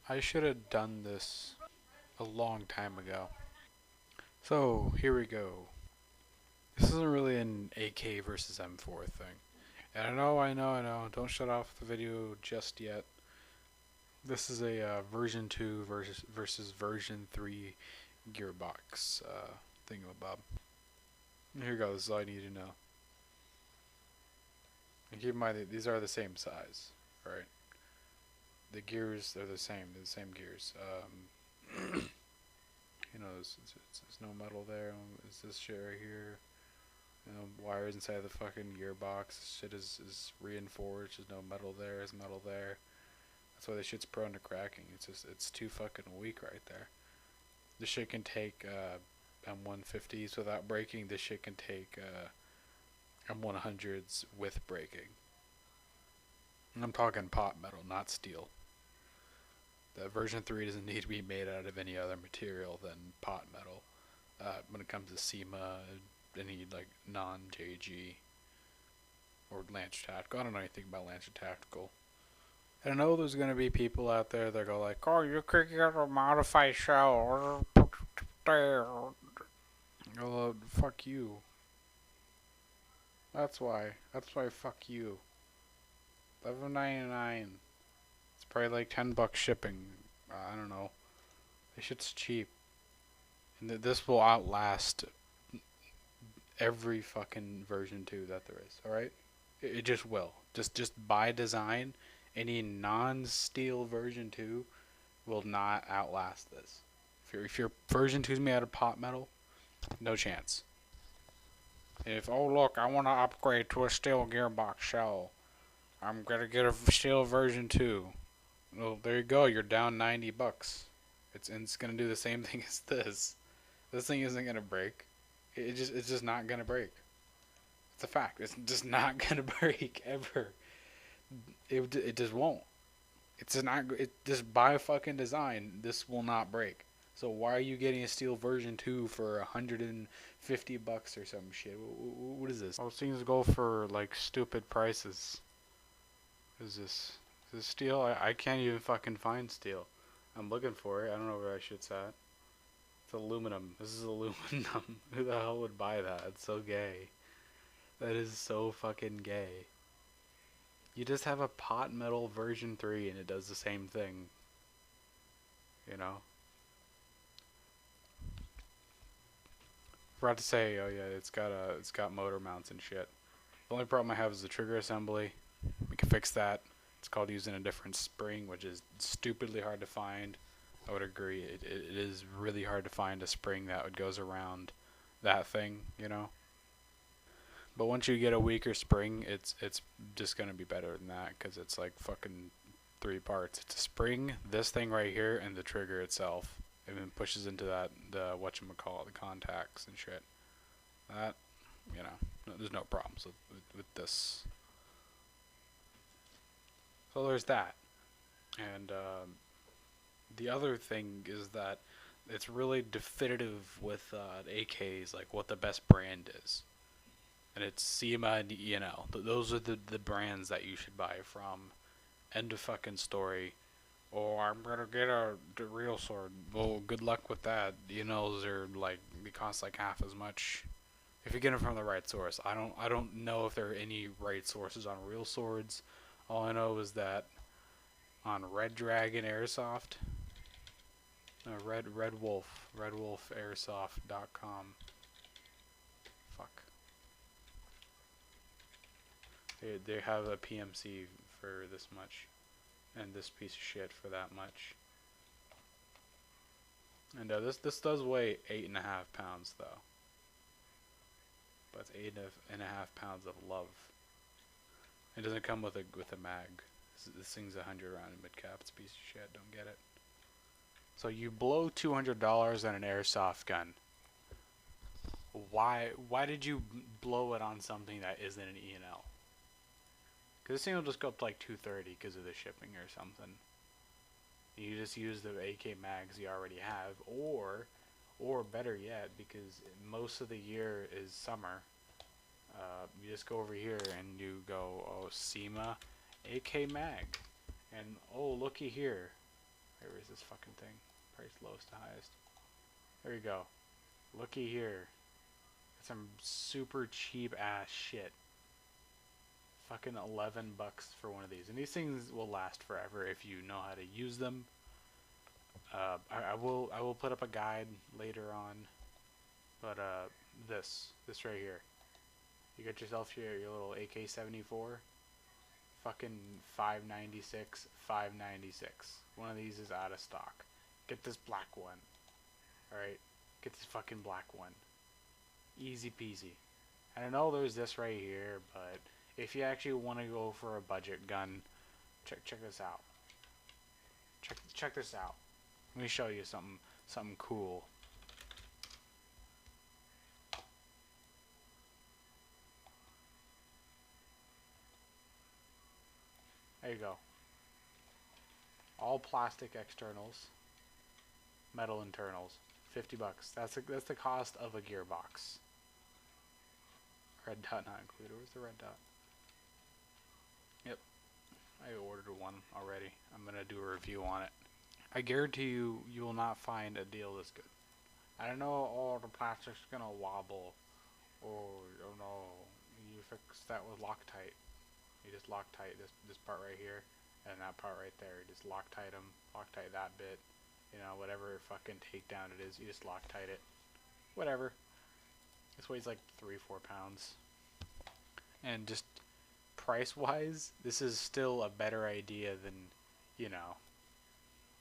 I should have done this a long time ago. So, here we go. This isn't really an AK versus M4 thing. And I know. Don't shut off the video just yet. This is a version 2 versus version 3 gearbox thingamabob. Here you go. This is all I need to know. And keep in mind that these are the same size, right? The gears, they're the same. They're the same gears. There's no metal there. Is this shit right here? Wires inside the fucking gearbox. This shit is reinforced. There's no metal there. There's metal there. That's why this shit's prone to cracking. It's too fucking weak right there. This shit can take M150s without breaking. This shit can take M100s with breaking. And I'm talking pot metal, not steel. The version 3 doesn't need to be made out of any other material than pot metal. When it comes to SEMA, any like non-JG or Lancer Tactical. I don't know anything about Lancer Tactical. And I know there's gonna be people out there that go like, "Oh, you could get a modified shell." Oh, fuck you. That's why. That's why. Fuck you. $11.99. It's probably like $10 shipping. I don't know. This shit's cheap, and this will outlast every fucking version 2 that there is. All right, it just will. Just by design, any non-steel version 2 will not outlast this. If your version 2 is made out of pot metal, no chance. If oh look, I want to upgrade to a steel gearbox shell, I'm gonna get a steel version 2. Well, there you go. You're down $90. It's gonna do the same thing as this. This thing isn't gonna break. It's just not gonna break. It's a fact. It's just not gonna break ever. It just won't. It's just not. It just by fucking design, this will not break. So why are you getting a steel version 2 for $150 or some shit? What is this? All things go for like stupid prices. What is this? Is this steel? I can't even fucking find steel. I'm looking for it. I don't know where that shit's at. It's aluminum. This is aluminum. Who the hell would buy that? It's so gay. That is so fucking gay. You just have a pot metal version 3 and it does the same thing. You know? Forgot to say, oh yeah, it's got motor mounts and shit. The only problem I have is the trigger assembly. We can fix that. It's called using a different spring, which is stupidly hard to find. I would agree. It is really hard to find a spring that goes around that thing, you know. But once you get a weaker spring, it's just gonna be better than that because it's like fucking 3 parts. It's a spring, this thing right here, and the trigger itself. It then pushes into that the whatchamacallit, the contacts and shit. That, you know, there's no problems with this. So there's that. And the other thing is that it's really definitive with AKs, like what the best brand is. And it's SEMA and E&L. Those are the brands that you should buy from. End of fucking story. Oh, I'm gonna get the real sword. Well, good luck with that. E&Ls are like, they cost like half as much. If you get them from the right source. I don't know if there are any right sources on real swords. All I know is that on Red Dragon Airsoft, Red Wolf, redwolfairsoft.com. Fuck. They have a PMC for this much, and this piece of shit for that much. And this does weigh 8.5 pounds though. But it's 8.5 pounds of love. It doesn't come with a mag. This thing's 100 round in mid cap. It's a piece of shit. Don't get it. So you blow $200 on an airsoft gun. Why did you blow it on something that isn't an E&L? Because this thing will just go up to like 230 because of the shipping or something. You just use the AK mags you already have, or better yet, because most of the year is summer. You just go over here and you go, oh, SEMA AK mag, and oh, looky here, Where is this fucking thing? Price lowest to highest. There you go. Looky here. Some super cheap ass shit. Fucking $11 for one of these, and these things will last forever if you know how to use them. I will put up a guide later on, but this right here. You get yourself your little AK-74. Fucking $5.96, $5.96. One of these is out of stock. Get this black one. All right, get this fucking black one. Easy peasy. And I know there's this right here, but if you actually want to go for a budget gun, check this out. Check this out. Let me show you something cool. There you go. All plastic externals, metal internals. $50. That's the cost of a gearbox. Red dot not included. Where's the red dot? Yep. I ordered one already. I'm gonna do a review on it. I guarantee you will not find a deal this good. I don't know, all the plastic's gonna wobble, or oh no, you fix that with Loctite. You just Loctite this part right here, and that part right there. You just Loctite them, Loctite that bit. You know, whatever fucking takedown it is, you just Loctite it. Whatever. This weighs like 3-4 pounds. And just price-wise, this is still a better idea than, you know,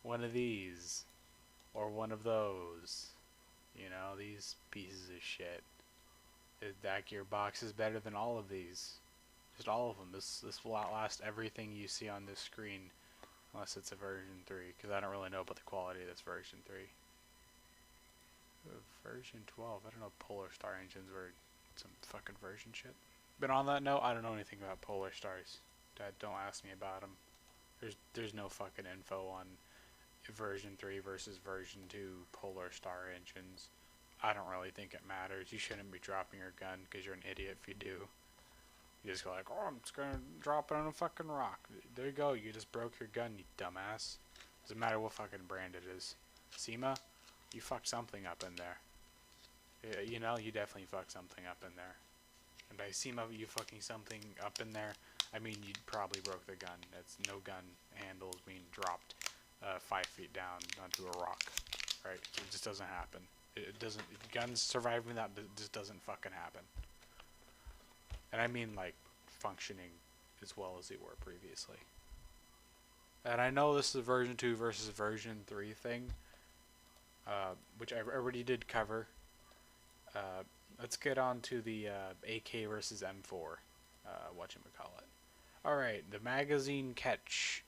one of these. Or one of those. You know, these pieces of shit. That gearbox is better than all of these. Just all of them. This will outlast everything you see on this screen. Unless it's a version 3, because I don't really know about the quality of this version 3. Version 12, I don't know if Polar Star engines were some fucking version shit. But on that note, I don't know anything about Polar Stars. Don't ask me about them. There's no fucking info on version 3 versus version 2 Polar Star engines. I don't really think it matters. You shouldn't be dropping your gun, because you're an idiot if you do. You just go like, oh, I'm just gonna drop it on a fucking rock. There you go, you just broke your gun, you dumbass. Doesn't matter what fucking brand it is. SEMA, you fucked something up in there. You know, you definitely fucked something up in there. And by SEMA, you fucking something up in there, I mean you probably broke the gun. That's no gun handles being dropped 5 feet down onto a rock. Right? It just doesn't happen. It doesn't. Guns surviving that just doesn't fucking happen. And I mean, like, functioning as well as they were previously. And I know this is a version 2 versus version 3 thing, which I already did cover. Let's get on to the AK versus M4, whatchamacallit. Alright, the magazine catch.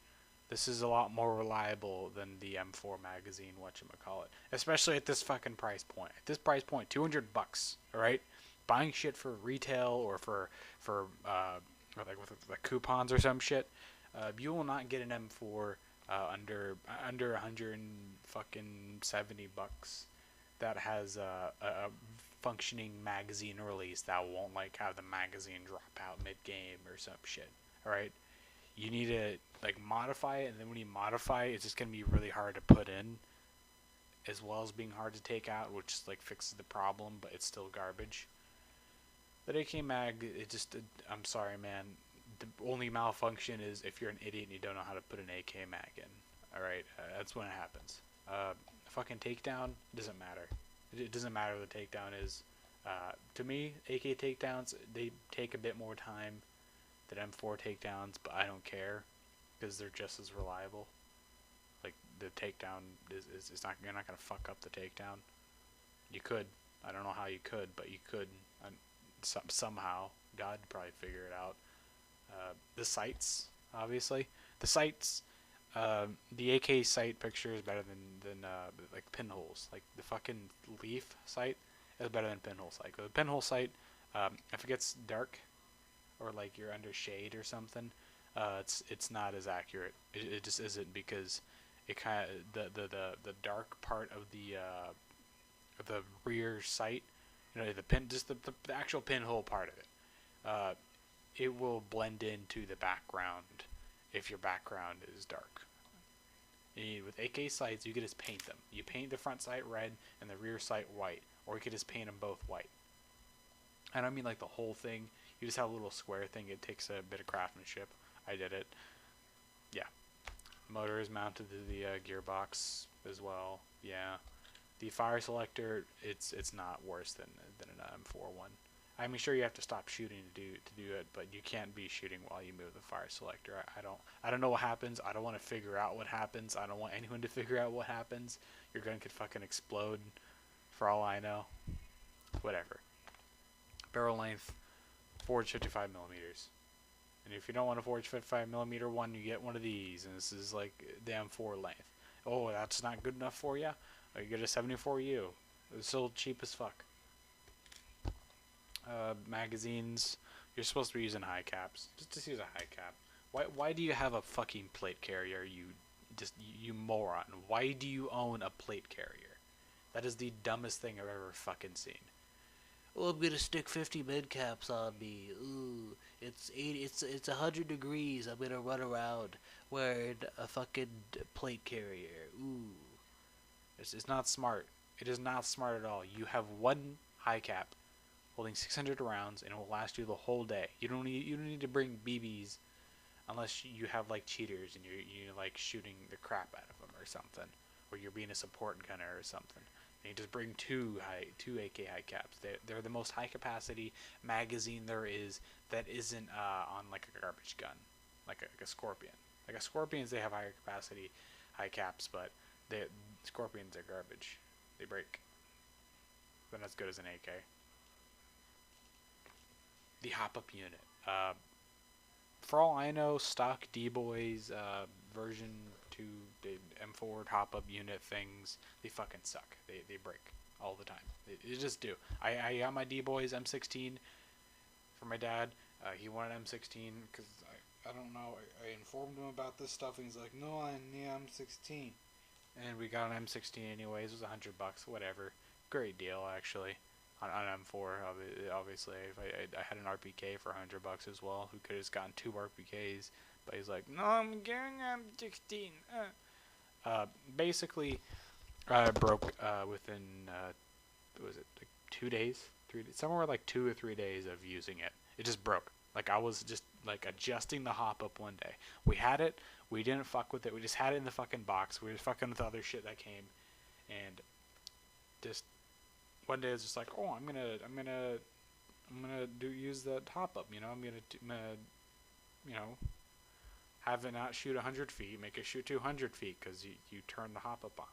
This is a lot more reliable than the M4 magazine, whatchamacallit. Especially at this fucking price point. At this price point, $200, alright? Buying shit for retail or for like with like coupons or some shit, you will not get an M4 under $170 that has a functioning magazine release that won't like have the magazine drop out mid game or some shit. All right, you need to like modify it, and then when you modify it, it's just gonna be really hard to put in, as well as being hard to take out, which like fixes the problem, but it's still garbage. The AK mag, I'm sorry, man. The only malfunction is if you're an idiot and you don't know how to put an AK mag in. Alright, that's when it happens. Fucking takedown, doesn't matter. It doesn't matter what the takedown is. To me, AK takedowns, they take a bit more time than M4 takedowns, but I don't care, because they're just as reliable. Like, the takedown is not, you're not going to fuck up the takedown. You could. I don't know how you could, but you could. Somehow. God would probably figure it out. The sights, obviously. The sights, the AK sight picture is better than like pinholes. Like the fucking Leaf sight is better than pinhole sight. The pinhole sight, if it gets dark, or like you're under shade or something, it's not as accurate. It just isn't, because it kind of the dark part of the rear sight. You know, the actual pinhole part of it. It will blend into the background if your background is dark. With AK sights, you can just paint them. You paint the front sight red and the rear sight white, or you could just paint them both white. I don't mean like the whole thing. You just have a little square thing. It takes a bit of craftsmanship. I did it. Yeah. Motor is mounted to the gearbox as well. Yeah. The fire selector, it's not worse than an M4 one. I mean, sure, you have to stop shooting to do it, but you can't be shooting while you move the fire selector. I don't know what happens. I don't want to figure out what happens. I don't want anyone to figure out what happens. Your gun could fucking explode, for all I know. Whatever. Barrel length, forged 55 millimeters. And if you don't want a forged 55 millimeter one, you get one of these, and this is like the M4 length. Oh, that's not good enough for you? Oh, you get a 74U. It's still cheap as fuck. Magazines, you're supposed to be using high caps. Just use a high cap. Why do you have a fucking plate carrier, you moron? Why do you own a plate carrier? That is the dumbest thing I've ever fucking seen. Oh, I'm gonna stick 50 med caps on me. Ooh, it's 100 degrees. I'm gonna run around wearing a fucking plate carrier. Ooh, it's not smart. It is not smart at all. You have one high cap holding 600 rounds, and it will last you the whole day. You don't need to bring BBs unless you have like cheaters and you're like shooting the crap out of them or something, or you're being a support gunner or something. And you just bring two AK high caps. They're the most high capacity magazine there is that isn't on like a garbage gun, like a Scorpion. Like a Scorpions, they have higher capacity high caps, but Scorpions are garbage. They break. They're not as good as an AK. The hop-up unit. For all I know, stock D-Boys version 2 M4 hop-up unit things, they fucking suck. They break all the time. They just do. I got my D-Boys M16 for my dad. He wanted M16 because I don't know. I informed him about this stuff, and he's like, "No, I need M16." And we got an M16 anyways. It was $100, whatever. Great deal, actually. On M4, obviously, I had an RPK for $100 as well. Who could have just gotten 2 RPKs? But he's like, "No, I'm getting M16." Basically, broke within what was it, like 2 days, 3 days, somewhere like 2 or 3 days of using it. It just broke. Like I was just like adjusting the hop up one day. We had it. We didn't fuck with it. We just had it in the fucking box. We were fucking with other shit that came, and just one day it's just like, oh, I'm gonna use the top up. I'm gonna have it not shoot 100 feet, make it shoot 200 feet because you turn the hop up on.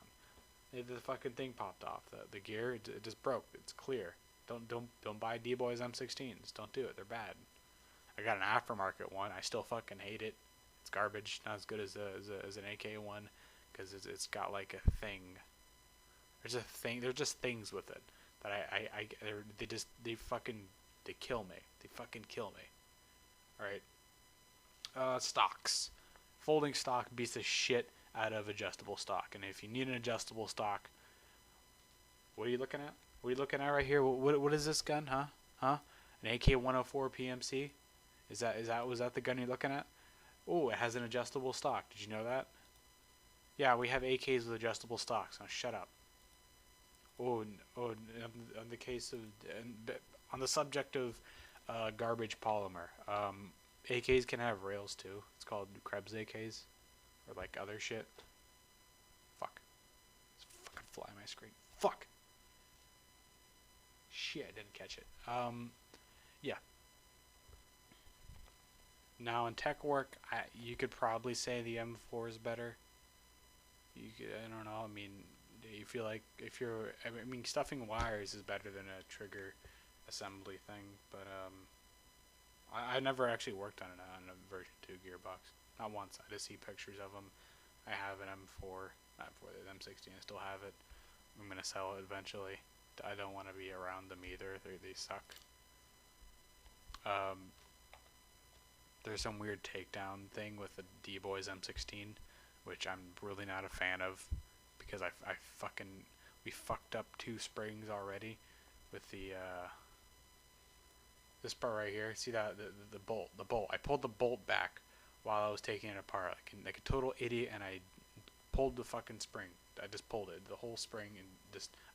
The fucking thing popped off. The gear it just broke. It's clear. Don't buy D-Boys M16s. Don't do it. They're bad. I got an aftermarket one. I still fucking hate it. It's garbage. Not as good as an AK one because it's got like a thing. There's a thing. There's just things with it that they kill me. They fucking kill me. All right. Stocks. Folding stock beats the shit out of adjustable stock. And if you need an adjustable stock, what are you looking at? What are you looking at right here? What is this gun? Huh? An AK-104 PMC? Was that the gun you're looking at? Oh, it has an adjustable stock. Did you know that? Yeah, we have AKs with adjustable stocks. Now shut up. On the subject of garbage polymer, AKs can have rails too. It's called Krebs AKs, or like other shit. Fuck. It's fucking fly on my screen. Fuck. Shit, I didn't catch it. Yeah. Now in tech work, you could probably say the M4 is better. I don't know. I mean, you feel like stuffing wires is better than a trigger assembly thing, but I never actually worked on a version 2 gearbox. Not once. I just see pictures of them. I have an M4, not for the M16. I still have it. I'm gonna sell it eventually. I don't want to be around them either. They suck. There's some weird takedown thing with the D-Boys M16, which I'm really not a fan of, because we fucked up 2 springs already with the this part right here. See that the bolt. I pulled the bolt back while I was taking it apart, like a total idiot, and I pulled the fucking spring. I just pulled it, the whole spring, and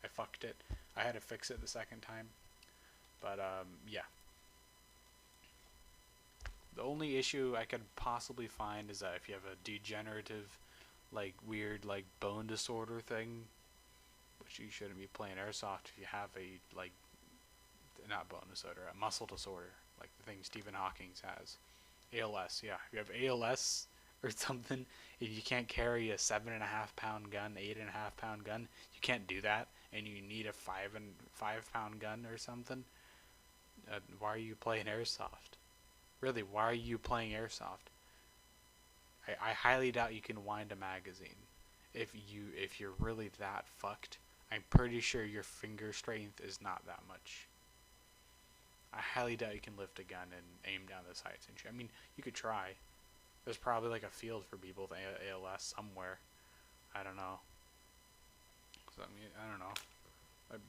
I fucked it. I had to fix it the second time. But, yeah. The only issue I could possibly find is that if you have a degenerative, like, weird, like, bone disorder thing, which you shouldn't be playing airsoft if you have a, like, not bone disorder, a muscle disorder, like the thing Stephen Hawking has. ALS, yeah. If you have ALS or something, and you can't carry a 7.5 pound gun, 8.5 pound gun, you can't do that, and you need a 5 pound gun or something. Why are you playing airsoft? Really, why are you playing airsoft? I highly doubt you can wind a magazine. If you're really that fucked, I'm pretty sure your finger strength is not that much. I highly doubt you can lift a gun and aim down the sights and shit. I mean, you could try. There's probably like a field for people with ALS somewhere. I don't know. So, I mean, I don't know.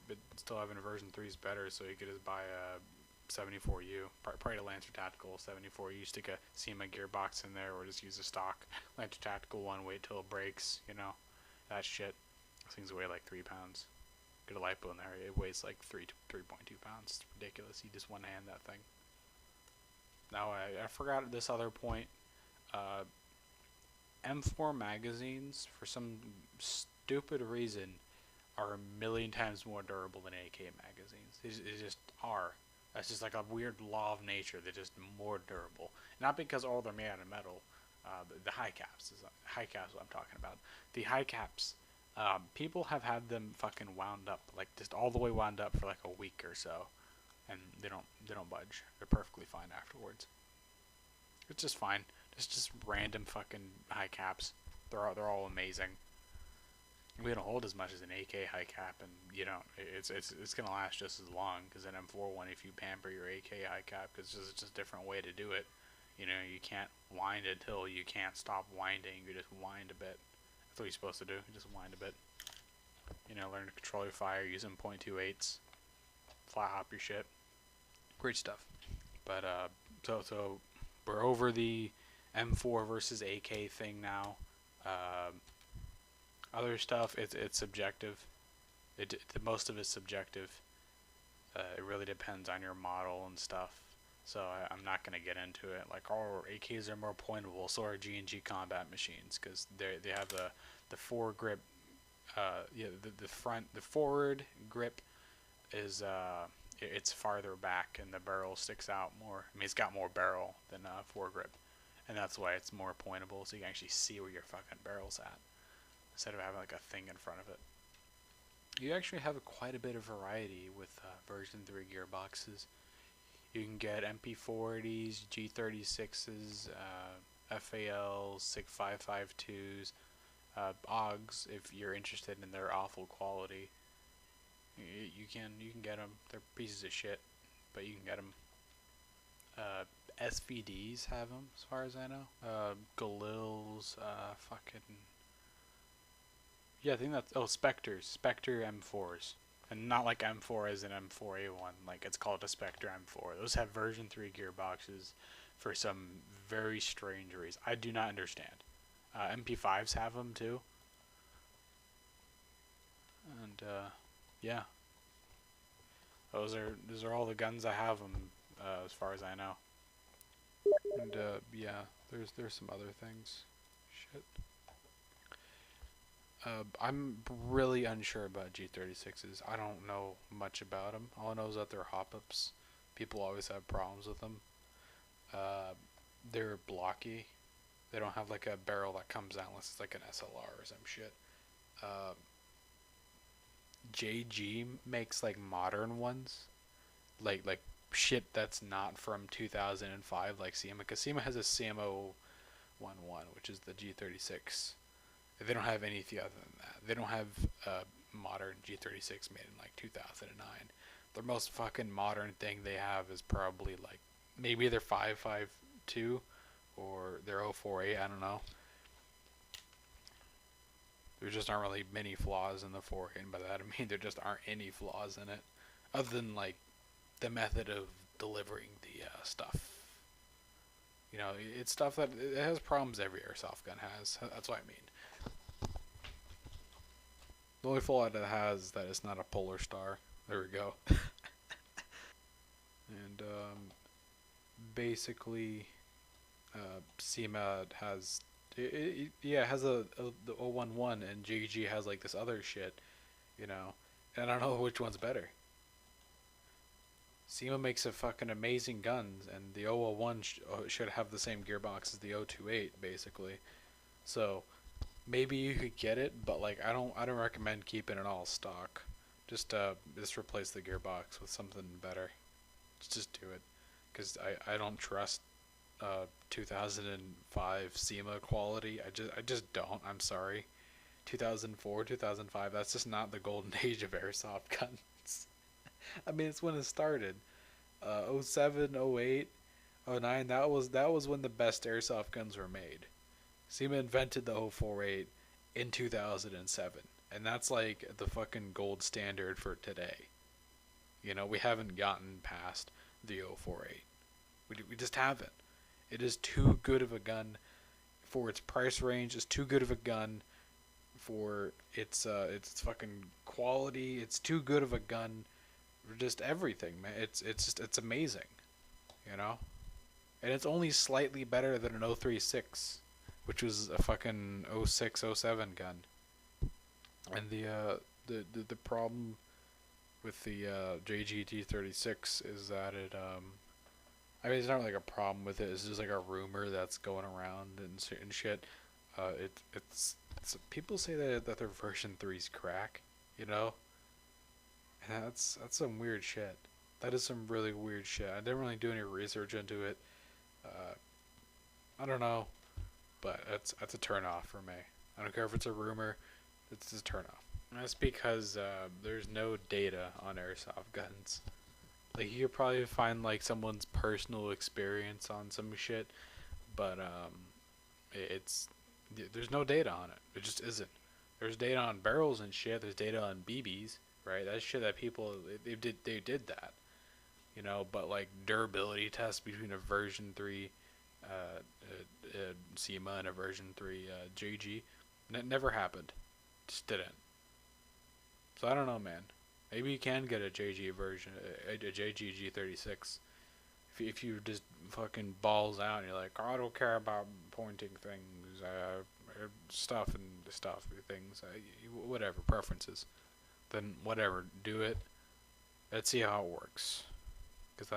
But still having a version 3 is better, so you could just buy a 74U. Probably a Lancer Tactical 74U. Stick a SEMA gearbox in there, or just use a stock Lancer Tactical one. Wait till it breaks. You know, that shit. Those things weigh like 3 pounds. Get a lipo in there. It weighs like 3.2 pounds. It's ridiculous. You just one hand that thing. Now I forgot this other point. M4 magazines, for some stupid reason, are a million times more durable than AK magazines. They just are. That's just like a weird law of nature. They're just more durable. Not because all they're made out of metal. The high caps is what I'm talking about. The high caps. People have had them fucking wound up, like just all the way wound up for like a week or so, and they don't budge. They're perfectly fine afterwards. It's just fine. Just random fucking high caps. They're all amazing. We don't hold as much as an AK high cap, and you know it's gonna last just as long. Because an M4 one, if you pamper your AK high cap, because it's just a different way to do it. You know, you can't wind it till you can't stop winding. You just wind a bit. That's what you're supposed to do. You just wind a bit. You know, learn to control your fire using .28s. Fly hop your shit. Great stuff. But so we're over the M4 versus AK thing now. Other stuff, it's subjective. Most of it's subjective. It really depends on your model and stuff. So I'm not gonna get into it. Like, oh, AKs are more pointable, so are G&G combat machines, because they have the foregrip. The forward grip is it's farther back, and the barrel sticks out more. I mean, it's got more barrel than foregrip, and that's why it's more pointable, so you can actually see where your fucking barrel's at, instead of having like a thing in front of it. You actually have quite a bit of variety with version 3 gearboxes. You can get MP40s, G36s, FALs, SIG 552s, OGs if you're interested in their awful quality. You can get them. They're pieces of shit, but you can get them. SVDs have them, as far as I know. Galils, fucking. Yeah, I think that's. Oh, Spectres. Spectre M4s. And not like M4 as an M4A1. Like, it's called a Spectre M4. Those have version 3 gearboxes for some very strange reason. I do not understand. MP5s have them too. And, yeah. Those are all the guns I have them, as far as I know. And, yeah, there's some other things. Shit. I'm really unsure about G36s. I don't know much about them. All I know is that they're hop-ups. People always have problems with them. They're blocky. They don't have like a barrel that comes out unless it's like an SLR or some shit. JG makes like modern ones. Like shit that's not from 2005, like SEMA. Because SEMA has a CMO 11, which is the G36. They don't have anything other than that. They don't have a modern G36 made in like 2009. The most fucking modern thing they have is probably like maybe their 5.52 or their 0.48. I don't know. There just aren't really many flaws in the 4.8, and by that I mean there just aren't any flaws in it, other than like the method of delivering the stuff. You know, it's stuff that it has problems every airsoft gun has. That's what I mean. The only fault it has is that it's not a polar star. There we go. And basically, SEMA has yeah, it has the 011, and JG has like this other shit, you know. And I don't know which one's better. SEMA makes a fucking amazing guns, and the 001 should have the same gearbox as the 028, basically. So maybe you could get it, but like I don't recommend keeping it all stock. Just replace the gearbox with something better. Just do it, because I don't trust 2005 SEMA quality. I just don't. I'm sorry. 2004, 2005. That's just not the golden age of airsoft guns. I mean, it's when it started. 07, 08, 09. That was when the best airsoft guns were made. SEMA invented the 048 in 2007, and that's like the fucking gold standard for today. You know, we haven't gotten past the 048. We just haven't. It is too good of a gun for its price range. It's too good of a gun for its fucking quality. It's too good of a gun for just everything, man. It's amazing, you know. And it's only slightly better than an 036, which was a fucking 06, 07 gun. And the problem with the JGT 36 is that I mean, it's not like a problem with it. It's just like a rumor that's going around and shit. It's people say that their version 3's crack, you know, and that's some weird shit. That is some really weird shit. I didn't really do any research into it. Uh, I don't know, but that's a turn off for me. I don't care if it's a rumor. It's a turn off. And that's because there's no data on airsoft guns. Like you could probably find like someone's personal experience on some shit, but it's there's no data on it. It just isn't. There's data on barrels and shit. There's data on BBs, right? That's shit that people they did that, you know. But like durability tests between a version 3 SEMA and a version 3 JG, and it never happened. Just didn't. So I don't know, man. Maybe you can get a JG version, a JGG 36. If you just fucking balls out and you're like, oh, I don't care about pointing things, stuff and stuff, things, whatever, preferences. Then whatever, do it. Let's see how it works. Because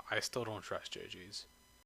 I still don't trust JGs.